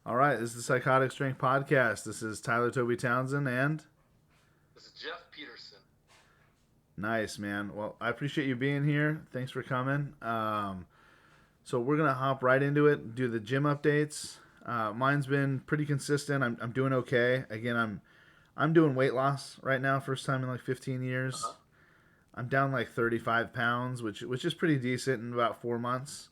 All right, this is the Psychotic Strength Podcast. This is Tyler Toby Townsend and This is Jeff Peterson. nice man. Well, I appreciate you being here. Thanks for coming. So we're gonna hop right into it. Do the gym updates. Mine's been pretty consistent. I'm doing okay. Again, I'm doing weight loss right now. First time in like 15 years. Uh-huh. I'm down like 35 pounds, which is pretty decent in about 4 months.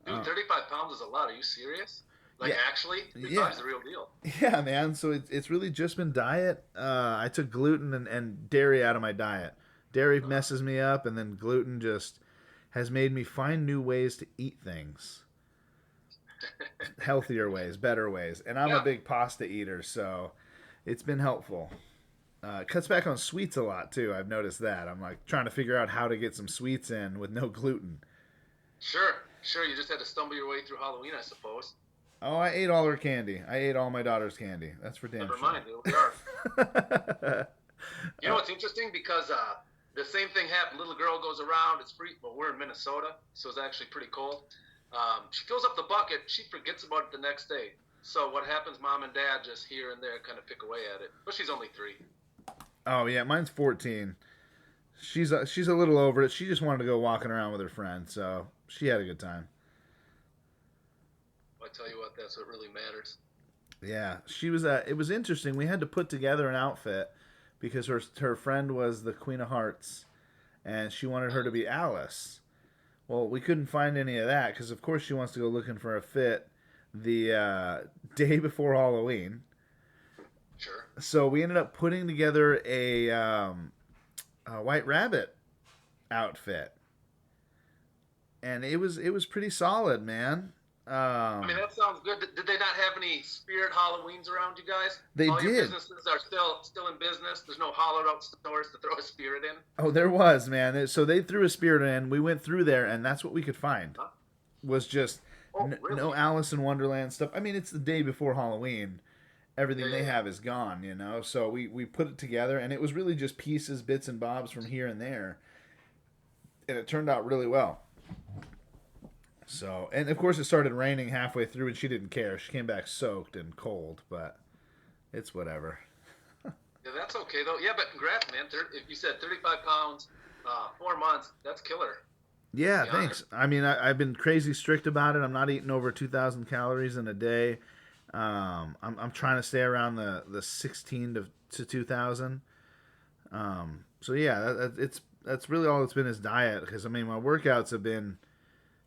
Dude, 35 pounds is a lot. Are you serious? Like, Yeah, actually? 35 yeah. is the real deal. Yeah, man. So it's really just been diet. I took gluten and dairy out of my diet. Dairy Uh-huh. messes me up, and then gluten just has made me find new ways to eat things, healthier ways, better ways. And I'm a Yeah, big pasta eater, so it's been helpful. It cuts back on sweets a lot too. I've noticed that. I'm like trying to figure out how to get some sweets in with no gluten. sure. Sure, you just had to stumble your way through Halloween, I suppose. Oh, I ate all her candy. I ate all my daughter's candy. That's for damn Never sure. mind, here we are. You know what's interesting? Because the same thing happened. Little girl goes around. It's free, but we're in Minnesota, so it's actually pretty cold. She fills up the bucket. She forgets about it the next day. So what happens? Mom and dad just here and there kind of pick away at it. But she's only 3. Oh yeah, mine's 14. She's a little over it. She just wanted to go walking around with her friend, so she had a good time. I tell you what, that's what really matters. Yeah, she was. It was interesting. We had to put together an outfit because her friend was the Queen of Hearts, and she wanted her to be Alice. Well, we couldn't find any of that because, of course, she wants to go looking for a fit the day before Halloween. Sure. So we ended up putting together a White Rabbit outfit, and it was pretty solid, man. I mean, that sounds good. Did they not have any spirit Halloweens around you guys? They All your did. businesses are still in business. There's no hollowed out stores to throw a spirit in. Oh, there was, man. So they threw a spirit in. We went through there, and that's what we could find. Huh? Was just Oh, no really? Alice in Wonderland stuff. I mean, it's the day before Halloween. Yeah, Everything yeah, they yeah. have is gone, you know. So we put it together, and it was really just pieces, bits, and bobs from here and there, and it turned out really well. So, and of course, it started raining halfway through, and she didn't care. She came back soaked and cold, but it's whatever. Yeah, that's okay though. Yeah, but congrats, man. If you said 35 pounds, 4 months, that's killer. To Yeah, be honest. thanks. I mean, I've been crazy strict about it. I'm not eating over 2,000 calories in a day. I'm trying to stay around the 16 to 2,000. So yeah, that's really all it's been is diet. Because I mean, my workouts have been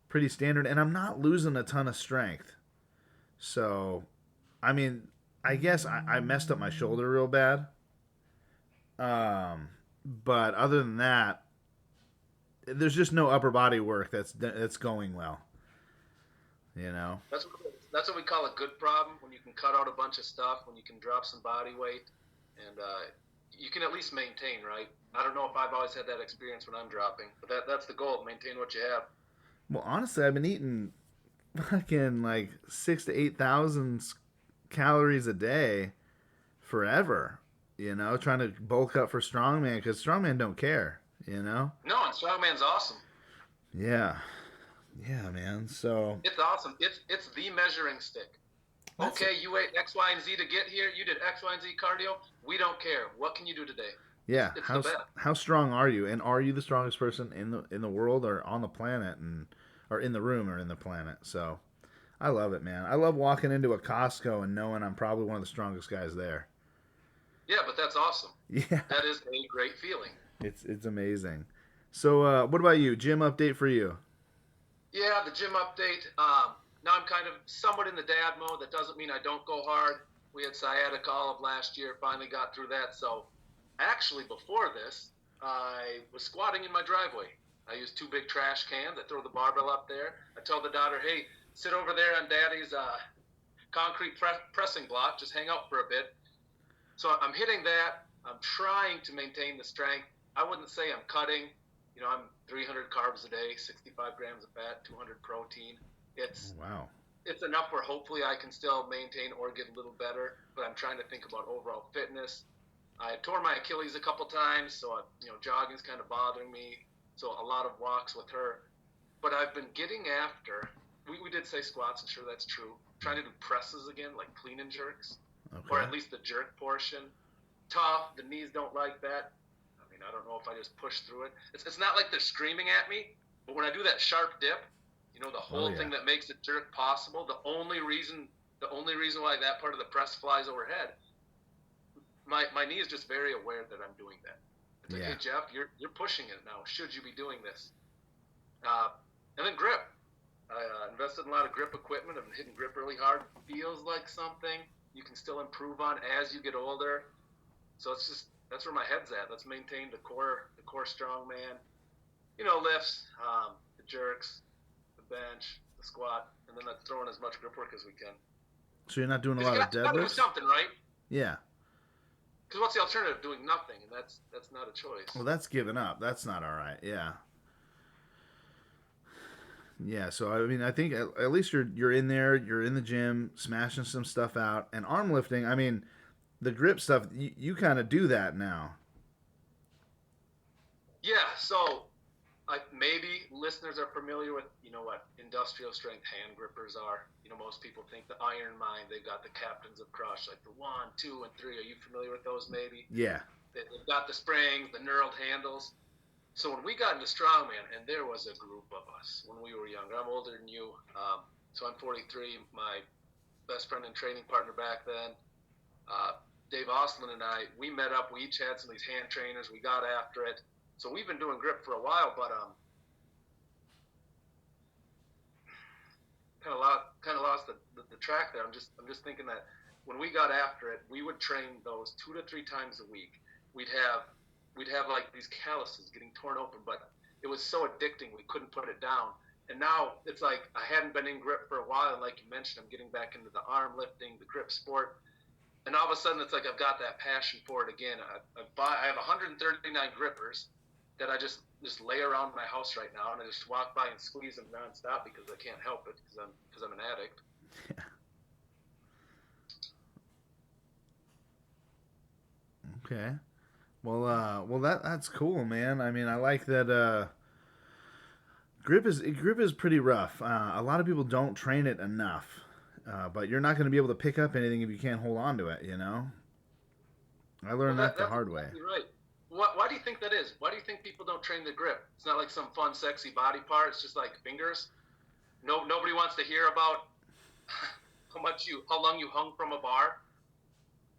pretty standard, and I'm not losing a ton of strength. So, I mean, I guess I messed up my shoulder real bad. Um, but other than that, there's just no upper body work that's going well. You know. That's what we call a good problem when you can cut out a bunch of stuff, when you can drop some body weight, and you can at least maintain, right? I don't know if I've always had that experience when I'm dropping, but that's the goal: maintain what you have. Well, honestly, I've been eating fucking like 6 to 8,000 calories a day forever. You know, trying to bulk up for strongman because strongman don't care. You know. No, and strongman's awesome. Yeah, yeah, man. So It's awesome. It's the measuring stick. that's Okay, you ate X, Y, and Z to get here. You did X, Y, and Z cardio. We don't care. What can you do today? It's yeah. it's the How best. how strong are you? And are you the strongest person in the world or on the planet and or in the room or in the planet? So I love it, man. I love walking into a Costco and knowing I'm probably one of the strongest guys there. Yeah, but that's awesome. Yeah, That is a great feeling. it's amazing. So what about you? Gym update for you? Yeah, the gym update. Now I'm kind of somewhat in the dad mode. That doesn't mean I don't go hard. We had sciatica all of last year. Finally got through that. So actually, before this, I was squatting in my driveway. I used 2 big trash cans. I throw the barbell up there. I tell the daughter, "Hey, sit over there on Daddy's concrete pressing block. Just hang out for a bit." So I'm hitting that. I'm trying to maintain the strength. I wouldn't say I'm cutting. I'm 300 carbs a day, 65 grams of fat, 200 protein. It's Wow. it's enough where hopefully I can still maintain or get a little better. But I'm trying to think about overall fitness. I tore my Achilles a couple times, so jogging's kind of bothering me. So a lot of walks with her. But I've been getting after. We did say squats, and sure that's true. trying to do presses again, like clean and jerks, Okay. or at least the jerk portion. Tough. The knees don't like that. I mean, I don't know if I just push through it. It's not like they're screaming at me, but when I do that sharp dip, the whole thing that makes the jerk possible, the only reason why that part of the press flies overhead, my knee is just very aware that I'm doing that. It's like, hey Jeff, you're pushing it now. Should you be doing this? And then grip. I invested in a lot of grip equipment. I've been hitting grip really hard. Feels like something you can still improve on as you get older. So that's where my head's at. Let's maintain the core strongman. Lifts, the jerks, the bench, the squat, and then let's throw in as much grip work as we can. So you're not doing a lot of deadlifts? You gotta do something, right? Yeah. Because what's the alternative? Doing nothing, and that's not a choice. Well, that's giving up. That's not all right. Yeah. Yeah, so I mean, I think at least you're in there, you're in the gym, smashing some stuff out, and arm lifting. I mean, the grip stuff, you kind of do that now. Yeah, so maybe listeners are familiar with what industrial strength hand grippers are. Most people think the Iron Mind. They've got the Captains of Crush, like the 1, 2, and 3. Are you familiar with those? Maybe. Yeah. They've got the springs, the knurled handles. So when we got into strongman, and there was a group of us when we were younger. I'm older than you, so I'm 43. My best friend and training partner back then, Dave Ostlund, and I, we met up. We each had some of these hand trainers. We got after it. So we've been doing grip for a while, but kind of lost the track there. I'm just thinking that when we got after it, we would train those 2 to 3 times a week. We'd have like these calluses getting torn open, but it was so addicting we couldn't put it down. And now it's like I hadn't been in grip for a while, and like you mentioned, I'm getting back into the arm lifting, the grip sport, and all of a sudden it's like I've got that passion for it again. I have 139 grippers that I just lay around my house right now, and I just walk by and squeeze them nonstop because I can't help it because I'm an addict. Yeah. Okay. Well, that's cool, man. I mean, I like that. Grip is pretty rough. A lot of people don't train it enough, but you're not going to be able to pick up anything if you can't hold on to it. I learned that the hard way. You're right. Why do you think that is? Why do you think people don't train the grip? It's not like some fun, sexy body part. It's just like fingers. Nobody wants to hear about how long you hung from a bar.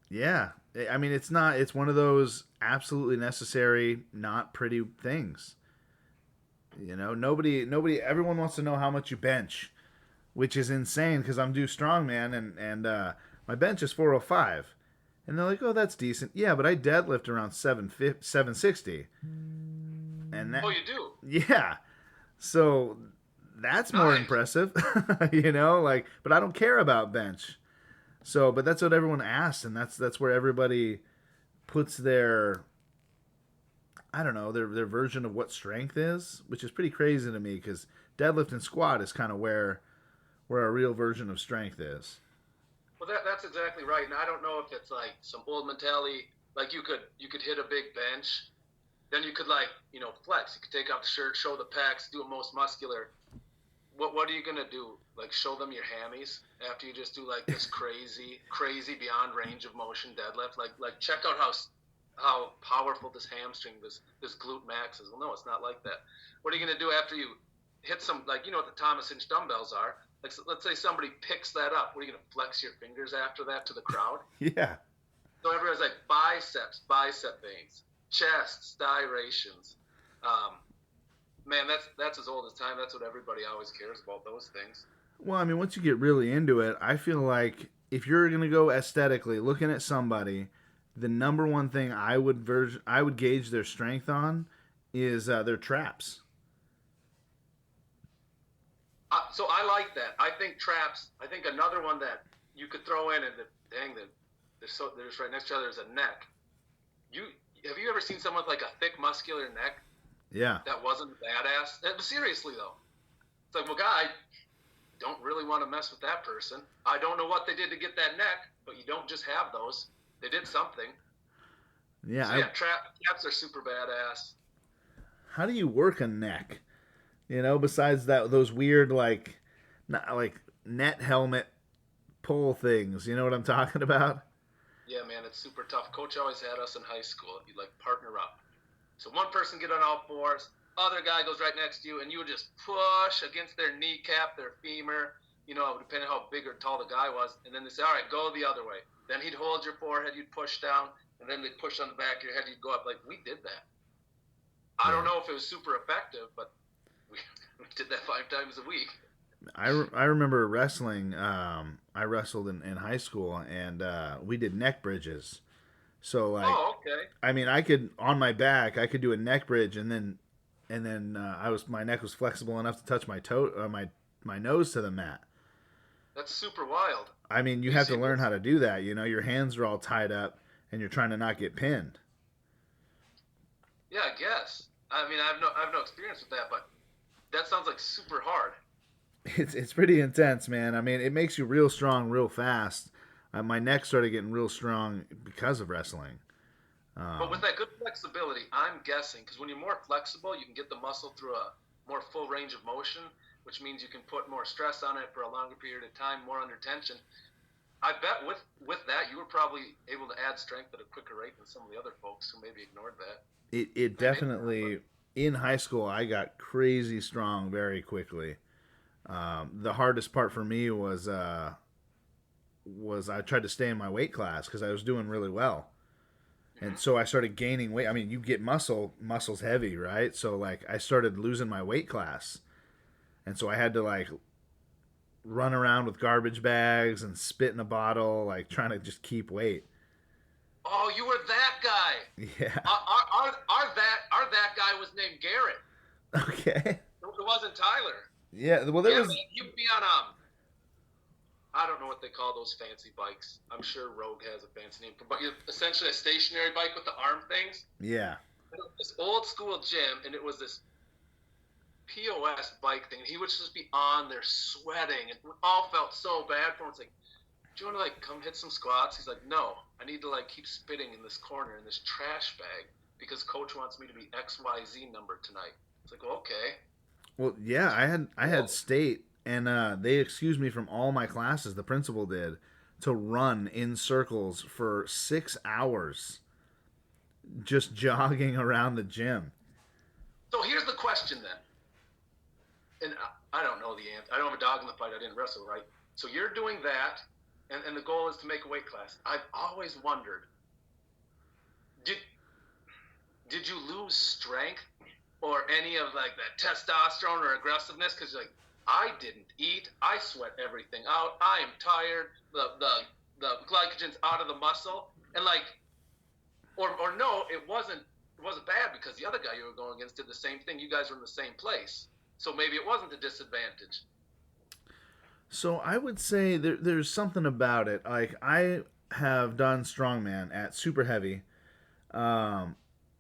Yeah, I mean, it's not. It's one of those absolutely necessary, not pretty things. Nobody. Everyone wants to know how much you bench, which is insane because I'm due strongman and my bench is 405. And they're like, oh, that's decent. Yeah, but I deadlift around 760. And that, oh, you do? Yeah. So that's more impressive, but I don't care about bench. So, but that's what everyone asks, and that's where everybody puts their, I don't know, their version of what strength is, which is pretty crazy to me because deadlift and squat is kind of where a real version of strength is. Well, that's exactly right, and I don't know if it's like some old mentality, like you could hit a big bench, then you could flex. You could take off the shirt, show the pecs, do a most muscular. What are you gonna do? Like show them your hammies after you just do like this crazy beyond range of motion deadlift? Like check out how powerful this hamstring, this glute max is. Well, no, it's not like that. What are you gonna do after you hit some what the Thomas Inch dumbbells are? Like, let's say somebody picks that up. What are you going to flex your fingers after that to the crowd? Yeah. So everyone's like bicep veins, chest, striations. Man, that's as old as time. That's what everybody always cares about, those things. Well, I mean, once you get really into it, I feel like if you're going to go aesthetically, looking at somebody, the number one thing I would gauge their strength on is their traps. So I like that. I think traps. I think another one that you could throw in, and there's right next to each other is a neck. Have you ever seen someone with like a thick muscular neck? Yeah. That wasn't badass. Seriously though, it's like, well, guy, don't really want to mess with that person. I don't know what they did to get that neck, but you don't just have those. They did something. Yeah. So, traps are super badass. How do you work a neck? Besides those weird like net helmet pull things. You know what I'm talking about? Yeah, man, it's super tough. Coach always had us in high school. You'd like partner up. So one person get on all fours, other guy goes right next to you, and you would just push against their kneecap, their femur, depending how big or tall the guy was. And then they say, all right, go the other way. Then he'd hold your forehead, you'd push down, and then they'd push on the back of your head, you'd go up. Like, we did that. I Yeah. don't know if it was super effective, but we, we did that 5 times a week. I remember wrestling. I wrestled in high school, and we did neck bridges. So like, Oh, okay. I mean, I could on my back, I could do a neck bridge, and then my neck was flexible enough to touch my toe, my nose to the mat. That's super wild. I mean, you You have see to learn this? how to do that. Your hands are all tied up, and you're trying to not get pinned. Yeah, I guess. I mean, I have no experience with that, but that sounds like super hard. It's pretty intense, man. I mean, it makes you real strong, real fast. My neck started getting real strong because of wrestling. But with Um, that good flexibility, I'm guessing, because when you're more flexible, you can get the muscle through a more full range of motion, which means you can put more stress on it for a longer period of time, more under tension. I bet with that, you were probably able to add strength at a quicker rate than some of the other folks who maybe ignored that. it I maybe not, but definitely in high school I got crazy strong very quickly. The hardest part for me was I tried to stay in my weight class because I was doing really well. And hmm so I started gaining weight. I mean, you get muscles heavy, right? So like I started losing my weight class. And so I had to like run around with garbage bags and spit in a bottle, like trying to just keep weight. oh, you were that guy. Yeah. Our that guy was named Garrett. Okay. It wasn't Tyler. Yeah. Well, there Yeah, was. man, he would be on I don't know what they call those fancy bikes. I'm sure Rogue has a fancy name, but essentially a stationary bike with the arm things. Yeah. This old school gym, and it was this POS bike thing. He would just be on there sweating, and we all felt so bad for him. It's like, do you want to like come hit some squats? He's like, no, I need to like keep spitting in this corner in this trash bag because coach wants me to be XYZ number tonight. It's like, well, okay, Well, yeah. I had cool. state, and they excused me from all my classes. The principal did to run in circles for 6 hours, just jogging around the gym. So here's the question then, and I don't know the answer. I don't have a dog in the fight. I didn't wrestle, right? So you're doing that, and the goal is to make a weight class. I've always wondered, did did you lose strength or any of like that testosterone or aggressiveness? Because like I didn't eat, I sweat everything out. I am tired. The glycogen's out of the muscle, and like or no, it wasn't bad because the other guy you were going against did the same thing. You guys were in the same place, so maybe it wasn't a disadvantage. So I would say there's something about it. Like I have done strongman at super heavy, um,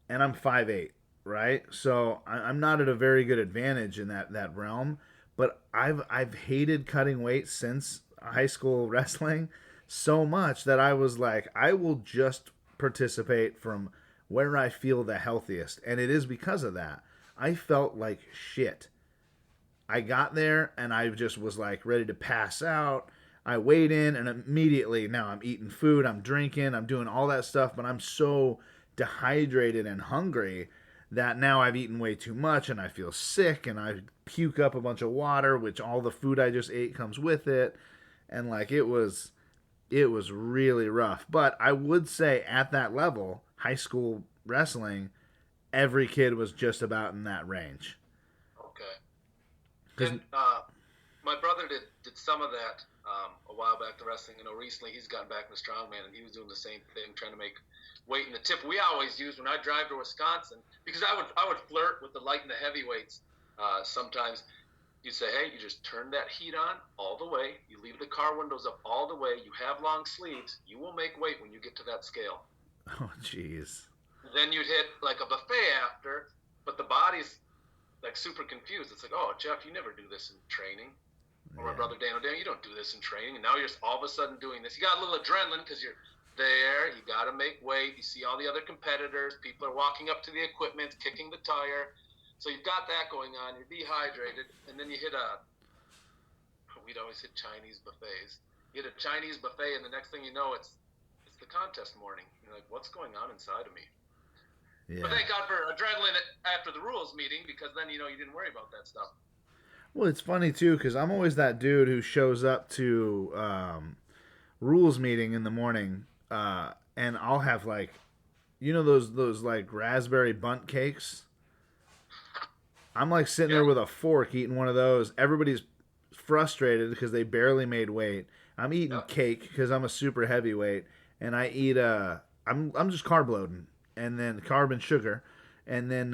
and I'm 5'8", right? So I'm not at a very good advantage in that realm. But I've hated cutting weight since high school wrestling so much that I was like, I will just participate from where I feel the healthiest, and it is because of that. I felt like shit. I got there and I just was like ready to pass out. I weighed in and immediately now I'm eating food, I'm drinking, I'm doing all that stuff, but I'm so dehydrated and hungry that now I've eaten way too much and I feel sick and I puke up a bunch of water, which all the food I just ate comes with it. And like it was really rough. But I would say at that level, high school wrestling, every kid was just about in that range. Okay. Because And my brother did some of that a while back to wrestling. Recently he's gotten back into strongman, and he was doing the same thing, trying to make weight in the tip. We always use when I drive to Wisconsin because I would flirt with the light and the heavyweights. Sometimes you'd say, hey, you just turn that heat on all the way. You leave the car windows up all the way. You have long sleeves. You will make weight when you get to that scale. oh jeez. Then you'd hit like a buffet after, but the body's like super confused. It's like, oh, Jeff, you never do this in training. Or my Yeah. brother Dan, oh, Dan, you don't do this in training. And now you're just all of a sudden doing this. You got a little adrenaline because you're there. You got to make weight. You see all the other competitors. People are walking up to the equipment, kicking the tire. So you've got that going on. You're dehydrated. And then you hit we'd always hit Chinese buffets. You get a Chinese buffet, and the next thing you know, it's the contest morning. You're like, what's going on inside of me? But Yeah. thank God for adrenaline after the rules meeting, because then you didn't worry about that stuff. Well, it's funny too because I'm always that dude who shows up to rules meeting in the morning, and I'll have like, those like raspberry bunt cakes. I'm like sitting Yeah, there with a fork eating one of those. Everybody's frustrated because they barely made weight. I'm eating yeah. cake because I'm a super heavyweight, and I eat I'm just carb loading, and then carb and sugar, and then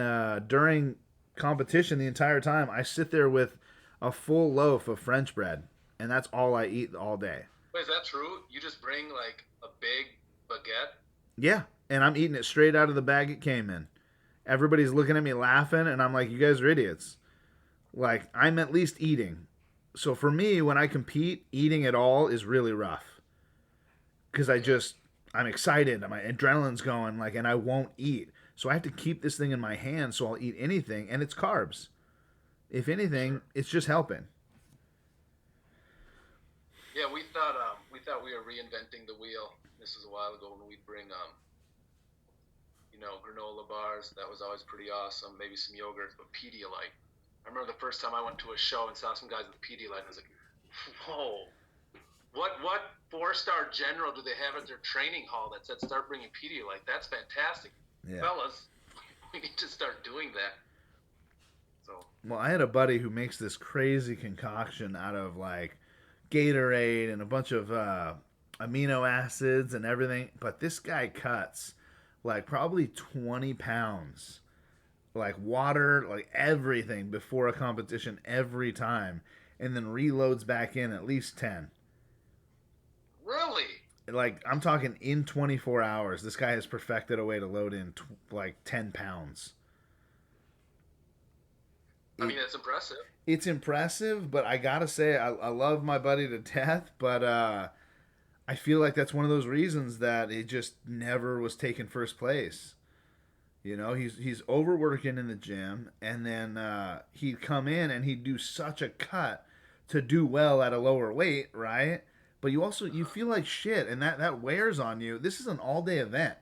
during competition the entire time I sit there with a full loaf of French bread, and that's all I eat all day. Wait, is that true? You just bring like a big baguette? Yeah, and I'm eating it straight out of the bag it came in. Everybody's looking at me laughing, and I'm like, "You guys are idiots." Like I'm at least eating. So for me, when I compete, eating at all is really rough because I'm excited, my adrenaline's going, like, and I won't eat. So I have to keep this thing in my hand, so I'll eat anything, and it's carbs. If anything, Sure. it's just helping. Yeah, we thought we were reinventing the wheel. This was a while ago when we'd bring granola bars. That was always pretty awesome. Maybe some yogurt, but Pedialyte. I remember the first time I went to a show and saw some guys with Pedialyte, and I was like, whoa, what 4-star general do they have at their training hall that said start bringing Pedialyte? That's fantastic, Yeah. fellas. We need to start doing that. So Well, I had a buddy who makes this crazy concoction out of like Gatorade and a bunch of amino acids and everything. But this guy cuts like probably 20 pounds, like water, like everything before a competition every time, and then reloads back in at least 10. really, Like, I'm talking in 24 hours, this guy has perfected a way to load in like 10 pounds. I It, mean that's impressive. it's impressive, but I gotta say, I love my buddy to death, but I feel like that's one of those reasons that it just never was taken first place. He's overworking in the gym, and then he'd come in and he'd do such a cut to do well at a lower weight, right? But you feel like shit, and that wears on you. This is an all day event.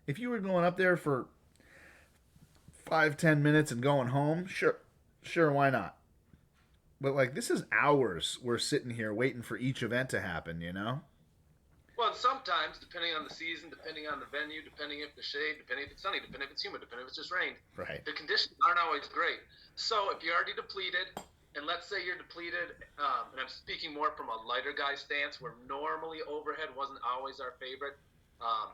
If you were going up there for 5-10 minutes and going home, sure, why not? But like this is hours we're sitting here waiting for each event to happen. Well, and sometimes, depending on the season, depending on the venue, depending if the shade, depending if it's sunny, depending if it's humid, depending if it's just rained, Right. the conditions aren't always great. So if you're already depleted, and let's say you're depleted, and I'm speaking more from a lighter guy stance, where normally overhead wasn't always our favorite. Um,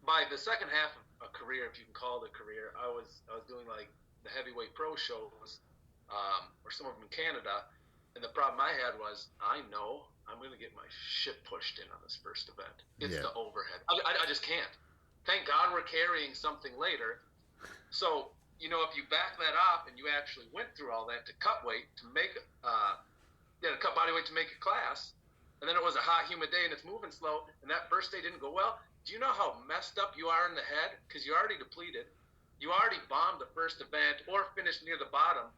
by the second half of a career, if you can call it a career, I was doing like the heavyweight pro shows, or some of them in Canada, and the problem I had was I know I'm going to get my shit pushed in on this first event. It's Yeah. the overhead. I just can't. Thank God we're carrying something later. So, if you back that up and you actually went through all that to cut weight, to cut body weight to make a class, and then it was a hot, humid day and it's moving slow, and that first day didn't go well, do you know how messed up you are in the head? Because you're already depleted. You already bombed the first event or finished near the bottom,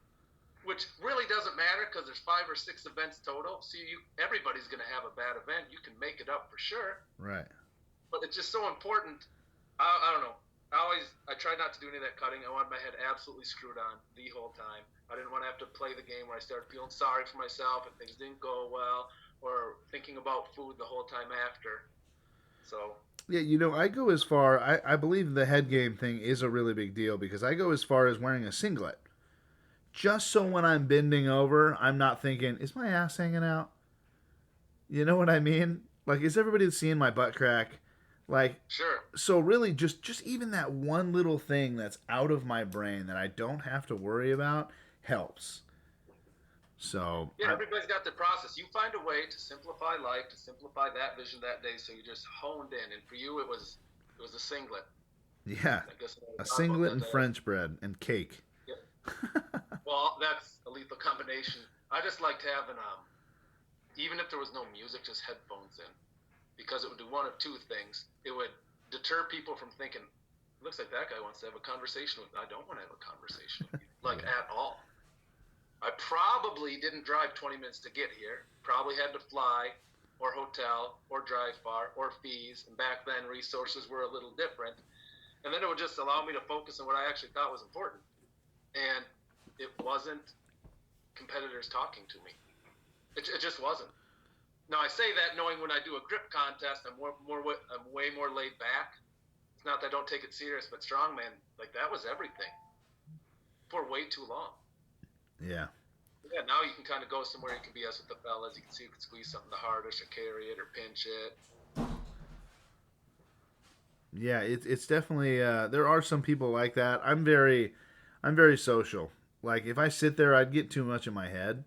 which really doesn't matter because there's 5 or 6 events total. So everybody's going to have a bad event. You can make it up for sure, Right. but it's just so important. I don't know. I tried not to do any of that cutting. I wanted my head absolutely screwed on the whole time. I didn't want to have to play the game where I started feeling sorry for myself and things didn't go well, or thinking about food the whole time after. So Yeah, I go as far. I believe the head game thing is a really big deal because I go as far as wearing a singlet. Just so when I'm bending over, I'm not thinking, is my ass hanging out? You know what I mean? Like, is everybody seeing my butt crack? Like, sure. so really, just even that one little thing that's out of my brain that I don't have to worry about helps. So, Yeah, everybody's got their process. You find a way to simplify life, to simplify that vision that day, so you just honed in. And for you, it was a singlet. yeah, I guess we'll a talk about singlet that. and French bread and cake. Yep. Well, that's a lethal combination. I just liked having even if there was no music, just headphones in, because it would do one of two things. It would deter people from thinking, "Looks like that guy wants to have a conversation with me." I don't want to have a conversation with you, like Yeah. at all. I probably didn't drive 20 minutes to get here. Probably had to fly. or hotel or drive far or fees. And back then, resources were a little different. And then it would just allow me to focus on what I actually thought was important. And it wasn't competitors talking to me. It just wasn't. Now I say that knowing when I do a grip contest, I'm way more laid back. It's not that I don't take it serious, but strongman, like, that was everything for way too long. Yeah. Yeah, now you can kind of go somewhere, you can BS with the fellas, you can see you can squeeze something the hardest or carry it or pinch it. Yeah, it's definitely there are some people like that. I'm very social. Like if I sit there, I'd get too much in my head,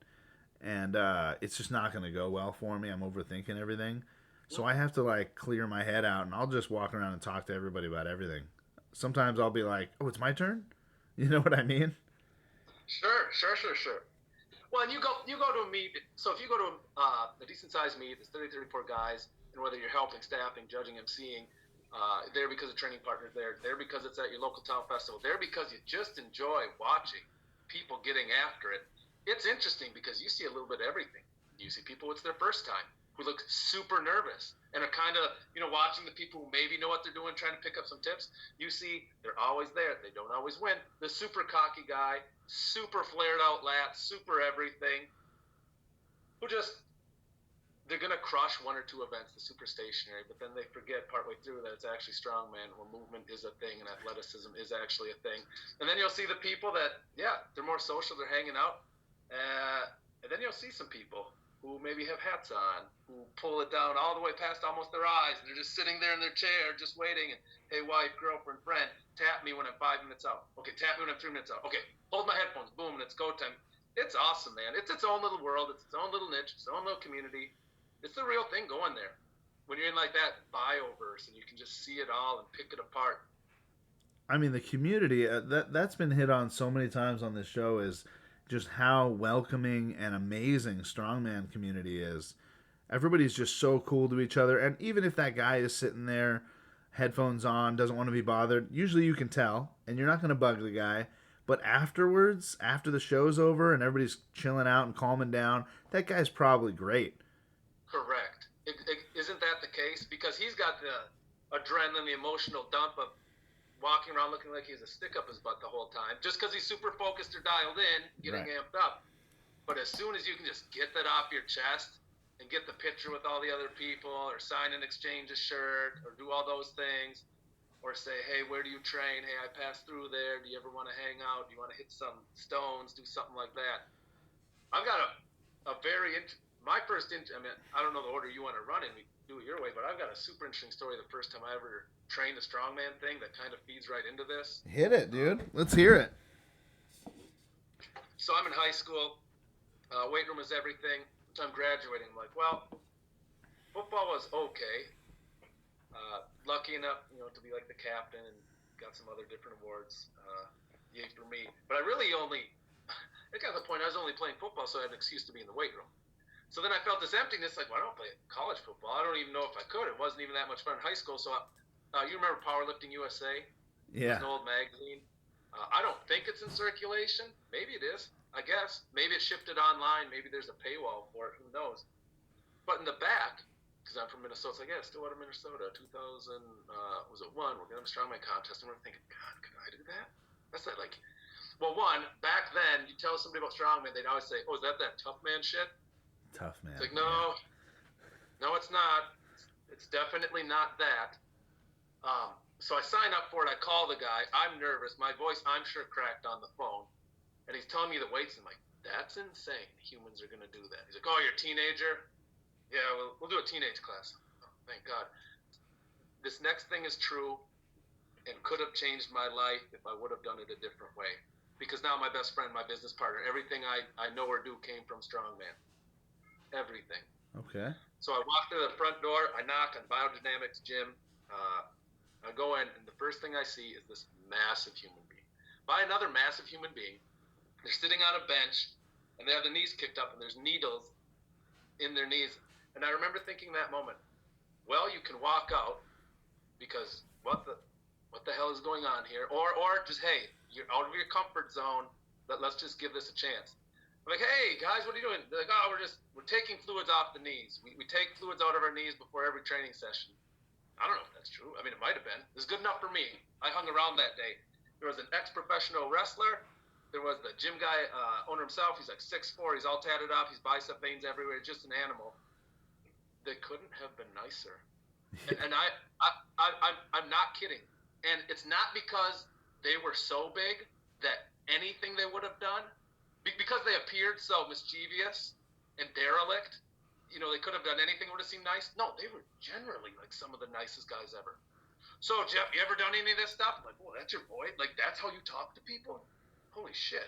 and it's just not going to go well for me. I'm overthinking everything, so I have to like clear my head out, and I'll just walk around and talk to everybody about everything. Sometimes I'll be like, "Oh, it's my turn," you know what I mean? Sure. Well, and you go to a meet. So if you go to a decent sized meet, there's 30, 34 guys, and whether you're helping, staffing, judging, emceeing, there because of training partners, there because it's at your local town festival, there because you just enjoy watching people getting after it. It's interesting because you see a little bit of everything. You see people, it's their first time, who look super nervous and are kind of, watching the people who maybe know what they're doing, trying to pick up some tips. You see, they're always there. They don't always win. The super cocky guy, super flared out lats, super everything, who just, they're going to crush one or two events, the super stationary, but then they forget partway through that it's actually strongman, where movement is a thing and athleticism is actually a thing. And then you'll see the people that, yeah, they're more social, they're hanging out. And then you'll see some people who maybe have hats on, who pull it down all the way past almost their eyes, and they're just sitting there in their chair, just waiting. And, hey, wife, girlfriend, friend, tap me when I'm 5 minutes out. Okay, tap me when I'm 3 minutes out. Okay, hold my headphones. Boom, and it's go time. It's awesome, man. It's its own little world. It's its own little niche. Its own little community. It's the real thing going there. When you're in like that bioverse and you can just see it all and pick it apart. I mean, the community that's been hit on so many times on this show is just how welcoming and amazing strongman community is. Everybody's just so cool to each other, and even if that guy is sitting there, headphones on, doesn't want to be bothered, usually you can tell, and you're not going to bug the guy. But afterwards, after the show's over and everybody's chilling out and calming down, that guy's probably great. Correct. Isn't that the case? Because he's got the adrenaline, the emotional dump of walking around looking like he has a stick up his butt the whole time, just because he's super focused or dialed in, getting Right. amped up. But as soon as you can just get that off your chest and get the picture with all the other people, or sign and exchange a shirt, or do all those things, or say, hey, where do you train? Hey, I passed through there. Do you ever want to hang out? Do you want to hit some stones? Do something like that. I've got a very my first I mean, I don't know the order you want to run in. We do it your way, but I've got a super interesting story. The first time I ever trained a strongman thing that kind of feeds right into this. Hit it, dude. Let's hear it. So I'm in high school. Weight room is everything. I'm graduating. I'm like, well, football was okay. Lucky enough, to be like the captain and got some other different awards. Yay for me. But I really it got to the point I was only playing football, so I had an excuse to be in the weight room. So then I felt this emptiness, like, well, I don't play college football. I don't even know if I could. It wasn't even that much fun in high school. So you remember Powerlifting USA? Yeah. It's an old magazine. I don't think it's in circulation. Maybe it is. I guess. Maybe it shifted online. Maybe there's a paywall for it. Who knows? But in the back, because I'm from Minnesota, it's like, yeah, Stillwater, Minnesota, 2000, was it 1? We're going to have a strongman contest. And we're thinking, God, could I do that? That's not like, well, one, back then, you tell somebody about strongman, they'd always say, oh, is that tough man shit? Tough man. It's like, no, it's not. It's definitely not that. So I sign up for it. I call the guy. I'm nervous. My voice, I'm sure, cracked on the phone. And he's telling me the weights. I'm like, that's insane. Humans are going to do that. He's like, oh, you're a teenager? Yeah, we'll do a teenage class. Oh, thank God. This next thing is true and could have changed my life if I would have done it a different way. Because now my best friend, my business partner, everything I know or do came from strongman. Everything. Okay. So I walk through the front door. I knock on Biodynamics Gym. I go in, and the first thing I see is this massive human being. By another massive human being. They're sitting on a bench, and they have their knees kicked up, and there's needles in their knees. And I remember thinking that moment, well, you can walk out because what the hell is going on here? Or just, hey, you're out of your comfort zone. Let's just give this a chance. I'm like, hey guys, what are you doing? They're like, oh, we're taking fluids off the knees. We take fluids out of our knees before every training session. I don't know if that's true. I mean, it might have been. It was good enough for me. I hung around that day. There was an ex-professional wrestler. There was the gym guy, owner himself. He's like 6'4". He's all tatted up. He's bicep veins everywhere. Just an animal. They couldn't have been nicer. And I'm not kidding. And it's not because they were so big that anything they would have done, because they appeared so mischievous and derelict, they could have done anything would have seemed nice. No, they were generally like some of the nicest guys ever. So, Jeff, you ever done any of this stuff? I'm like, well, that's your boy? Like, that's how you talk to people? Holy shit.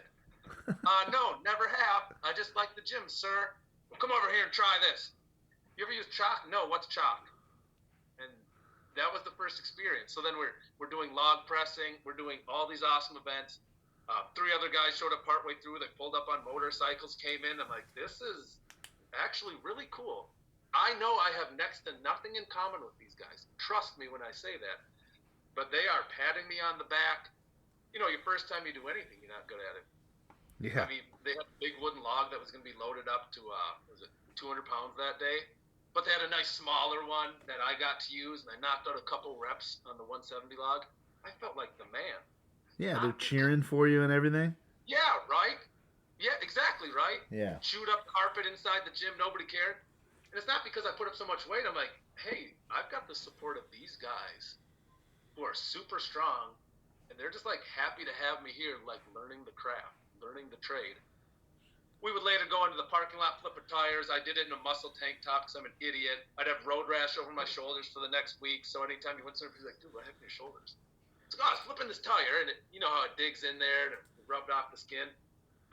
No, never have. I just like the gym, sir. Well, come over here and try this. You ever use chalk? No, what's chalk? And that was the first experience. So then we're doing log pressing. We're doing all these awesome events. 3 other guys showed up partway through. They pulled up on motorcycles, came in. I'm like, this is actually really cool. I know I have next to nothing in common with these guys. Trust me when I say that. But they are patting me on the back. Your first time you do anything, you're not good at it. Yeah. I mean, they had a big wooden log that was going to be loaded up to, was it 200 pounds that day? But they had a nice smaller one that I got to use, and I knocked out a couple reps on the 170 log. I felt like the man. Yeah, they're cheering for you and everything. Yeah, right? Yeah, exactly, right? Yeah. Chewed up carpet inside the gym, nobody cared. And it's not because I put up so much weight. I'm like, hey, I've got the support of these guys who are super strong, and they're just like happy to have me here, like learning the craft, learning the trade. We would later go into the parking lot, flip tires. I did it in a muscle tank top because I'm an idiot. I'd have road rash over my shoulders for the next week. So anytime you went surfing, he's like, dude, what happened to your shoulders? It's like, oh, I was flipping this tire, and you know how it digs in there and it rubbed off the skin.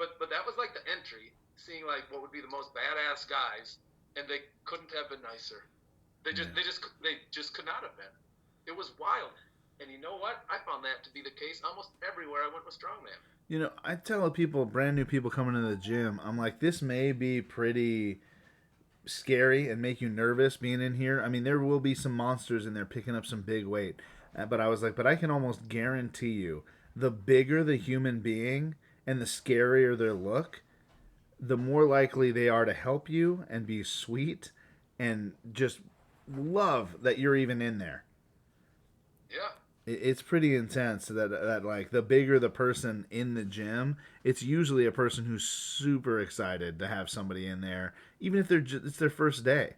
But that was like the entry, seeing like what would be the most badass guys, and they couldn't have been nicer. They just could not have been. It was wild. And you know what? I found that to be the case almost everywhere I went with Strongman. I tell people, brand new people coming into the gym, I'm like, this may be pretty scary and make you nervous being in here. I mean, there will be some monsters in there picking up some big weight. But I was like, but I can almost guarantee you, the bigger the human being and the scarier their look, the more likely they are to help you and be sweet and just love that you're even in there. Yeah. It's pretty intense that like the bigger the person in the gym, it's usually a person who's super excited to have somebody in there, even if it's their first day.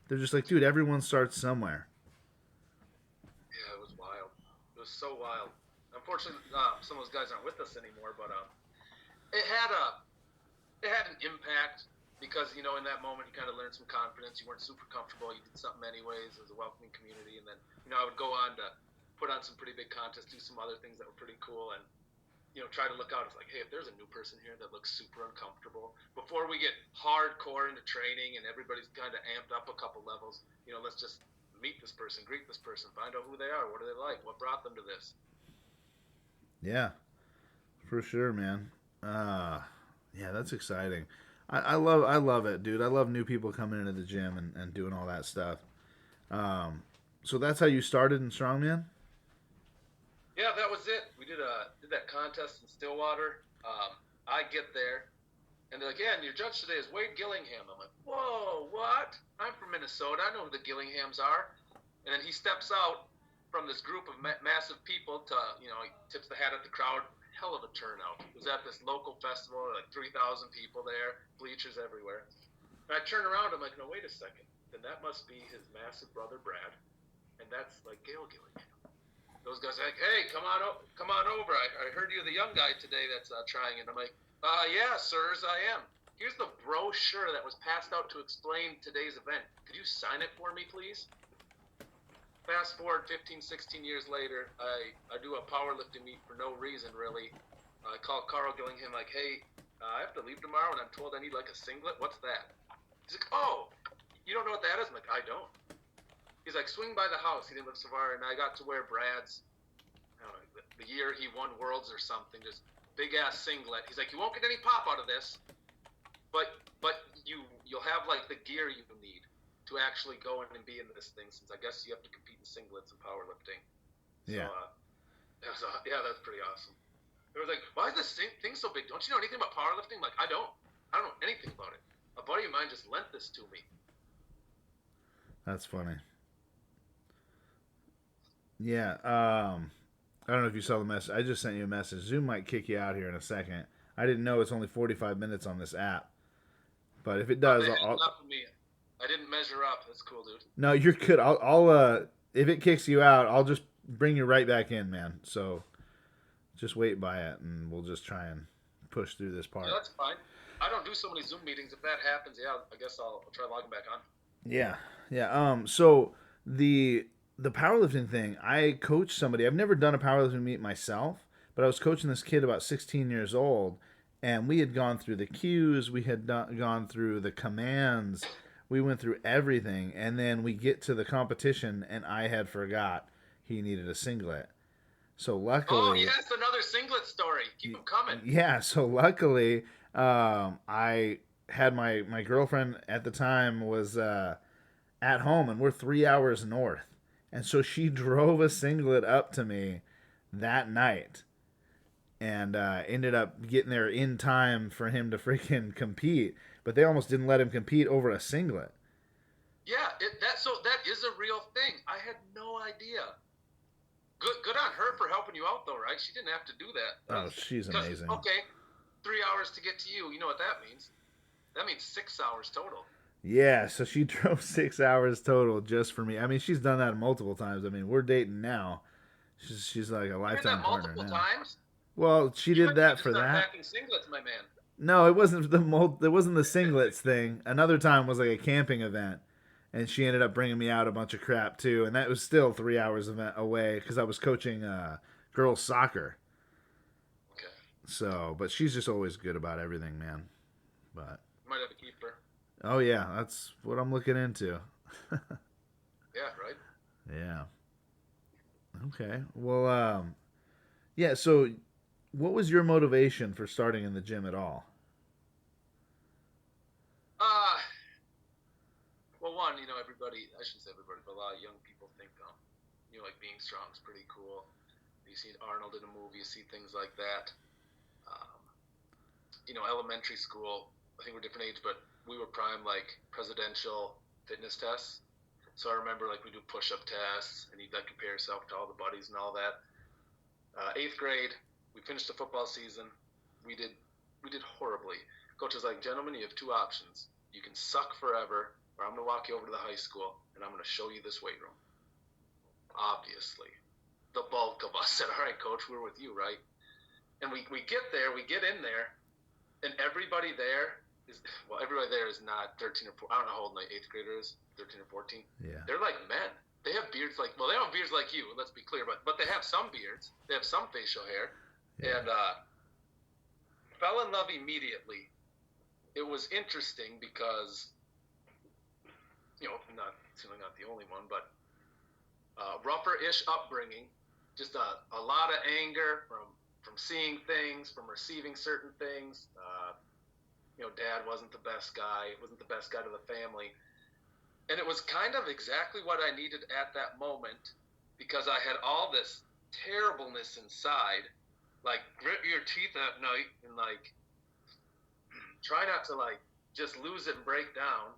They're just like, dude, everyone starts somewhere. Yeah, it was wild. It was so wild. Unfortunately, some of those guys aren't with us anymore, but it had an impact because in that moment you kind of learned some confidence. You weren't super comfortable. You did something anyways. It was a welcoming community, and then I would go on to put on some pretty big contests, do some other things that were pretty cool, and try to look out. It's like, hey, if there's a new person here that looks super uncomfortable, before we get hardcore into training and everybody's kind of amped up a couple levels, let's just meet this person, greet this person, find out who they are, what are they like, what brought them to this. Yeah, for sure, man. Yeah, that's exciting. I love it, dude. I love new people coming into the gym and doing all that stuff. So that's how you started in Strongman? Yeah, that was it. We did that contest in Stillwater. I get there, and they're like, yeah, and your judge today is Wade Gillingham. I'm like, whoa, what? I'm from Minnesota. I know who the Gillinghams are. And then he steps out from this group of massive people to, he tips the hat at the crowd. Hell of a turnout. It was at this local festival, like 3,000 people there, bleachers everywhere. And I turn around, I'm like, no, wait a second. Then that must be his massive brother, Brad. And that's like Gail Gillingham. Those guys are like, hey, come on over. I heard you're the young guy today that's trying it. I'm like, yeah, sirs, I am. Here's the brochure that was passed out to explain today's event. Could you sign it for me, please? Fast forward 15, 16 years later, I do a powerlifting meet for no reason, really. I call Carl Gillingham, like, hey, I have to leave tomorrow, and I'm told I need, like, a singlet. What's that? He's like, oh, you don't know what that is? I'm like, I don't. He's like, swing by the house. He didn't live so far, and I got to wear Brad's, I don't know, the year he won Worlds or something, just big-ass singlet. He's like, you won't get any pop out of this, but you'll have, like, the gear you need to actually go in and be in this thing, since I guess you have to compete in singlets and powerlifting. Yeah. So, that's pretty awesome. It was like, why is this thing so big? Don't you know anything about powerlifting? I'm like, I don't. I don't know anything about it. A buddy of mine just lent this to me. That's funny. Yeah. I don't know if you saw the message. I just sent you a message. Zoom might kick you out here in a second. I didn't know it's only 45 minutes on this app. But if it does, They had enough of me. I didn't measure up. That's cool, dude. no, you're good. I'll if it kicks you out, I'll just bring you right back in, man. So just wait by it, and we'll just try and push through this Yeah, part. that's fine. I don't do so many Zoom meetings. If that happens, yeah, I guess I'll try logging back on. Yeah, yeah. So the powerlifting thing, I coached somebody. I've never done a powerlifting meet myself, but I was coaching this kid about 16 years old, and we had gone through the cues, we had gone through the commands, we went through everything, and then we get to the competition, and I had forgot he needed a singlet. So Oh, luckily, yes, another singlet story. Keep them coming. yeah. So luckily, I had my girlfriend at the time was at home, and we're 3 hours north, and so she drove a singlet up to me that night, and ended up getting there in time for him to freaking compete. But they almost didn't let him compete over a singlet. Yeah, that is a real thing. I had no idea. Good on her for helping you out, though, right? She didn't have to do that. Oh, she's amazing. Okay, 3 hours to get to you. You know what that means? That means 6 hours total. Yeah, so she drove 6 hours total just for me. I mean, she's done that multiple times. I mean, we're dating now. She's like a You did that lifetime partner multiple now. times. Well, she You did might need that to for start that. packing singlets, my man. No, it wasn't it wasn't the singlets thing. Another time was like a camping event, and she ended up bringing me out a bunch of crap too, and that was still 3 hours event away because I was coaching girls soccer. Okay, So, but she's just always good about everything, man. But might have a keeper. oh yeah, that's what I'm looking into. Yeah, right. Yeah. Okay. Well, yeah. So, what was your motivation for starting in the gym at all? Uh, well, one, everybody. I shouldn't say everybody, but a lot of young people think, like being strong is pretty cool. You see Arnold in a movie, you see things like that. Um, elementary school. I think we're different age, but we were prime like presidential fitness tests. So I remember like we do push-up tests, and you'd like compare yourself to all the buddies and all that. Eighth grade, we finished the football season. We did horribly. Coach was like, gentlemen, you have two options. You can suck forever, or I'm gonna walk you over to the high school and I'm gonna show you this weight room. Obviously, the bulk of us said, all right, coach, we're with you, right? And we get there, we get in there, and everybody there is not 13 or 14. I don't know how old my eighth grader is, 13 or 14. Yeah. They're like men. They have beards they don't have beards like you, let's be clear, but they have some beards. They have some facial hair. Yeah. And fell in love immediately. It was interesting because, certainly not the only one, but rougher-ish upbringing, just a lot of anger from seeing things, from receiving certain things. Dad wasn't the best guy, wasn't the best guy to the family. And it was kind of exactly what I needed at that moment, because I had all this terribleness inside, like grit your teeth at night and like try not to like just lose it and break down.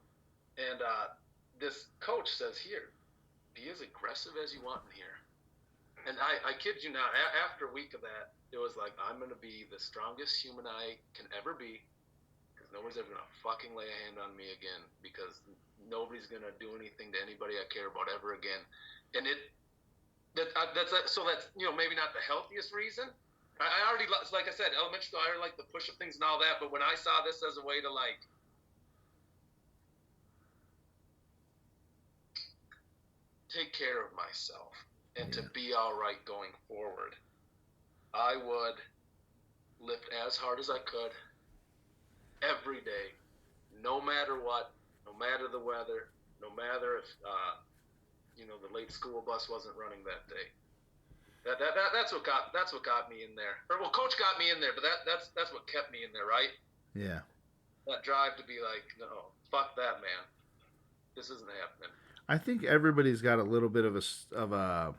And this coach says, here, be as aggressive as you want in here. And I kid you not, after a week of that, it was like, I'm going to be the strongest human I can ever be, because nobody's ever going to fucking lay a hand on me again, because nobody's going to do anything to anybody I care about ever again. And that's maybe not the healthiest reason. I already, like I said, elementary school, I already like the push-up things and all that, but when I saw this as a way to like take care of myself and to be all right going forward, I would lift as hard as I could every day, no matter what, no matter the weather, no matter if the late school bus wasn't running that day. That's what got me in there. Or well, coach got me in there, but that's what kept me in there, right? Yeah. That drive to be like, no, fuck that, man. This isn't happening. I think everybody's got a little bit of a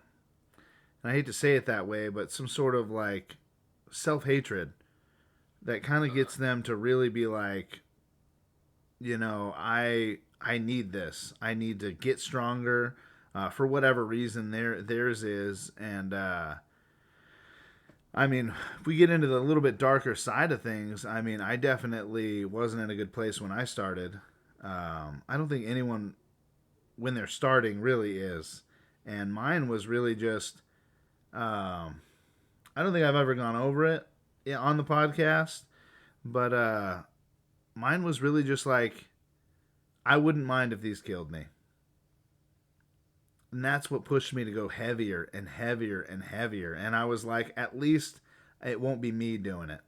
and I hate to say it that way, but some sort of like self-hatred that kind of gets them to really be like, I need this. I need to get stronger for whatever reason theirs is. And I mean, if we get into the little bit darker side of things, I mean, I definitely wasn't in a good place when I started. I don't think anyone, when they're starting, really is. And mine was really just, I don't think I've ever gone over it on the podcast, but mine was really just like, I wouldn't mind if these killed me. And that's what pushed me to go heavier and heavier and heavier. And I was like, at least it won't be me doing it.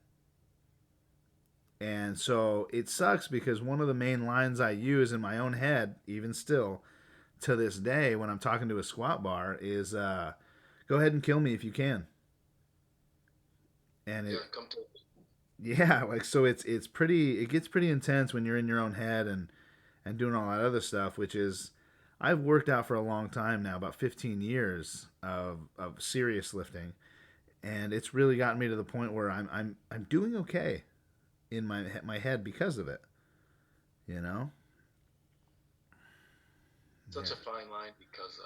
And so it sucks because one of the main lines I use in my own head, even still to this day, when I'm talking to a squat bar, is go ahead and kill me if you can. And Yeah, it, come to. yeah, like so it's pretty. It gets pretty intense when you're in your own head and doing all that other stuff, which is I've worked out for a long time now, about 15 years of serious lifting, and it's really gotten me to the point where I'm doing okay in my head because of it. You know? Such Yeah. a fine line because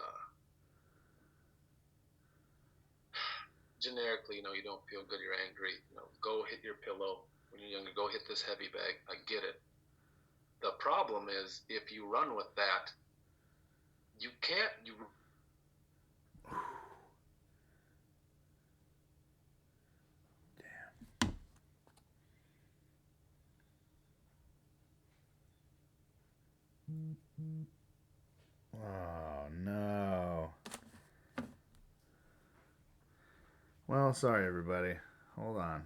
generically, you don't feel good, you're angry. Go hit your pillow when you're younger. Go hit this heavy bag. I get it. The problem is if you run with that, you can't. You Oh no. Well, sorry everybody. Hold on.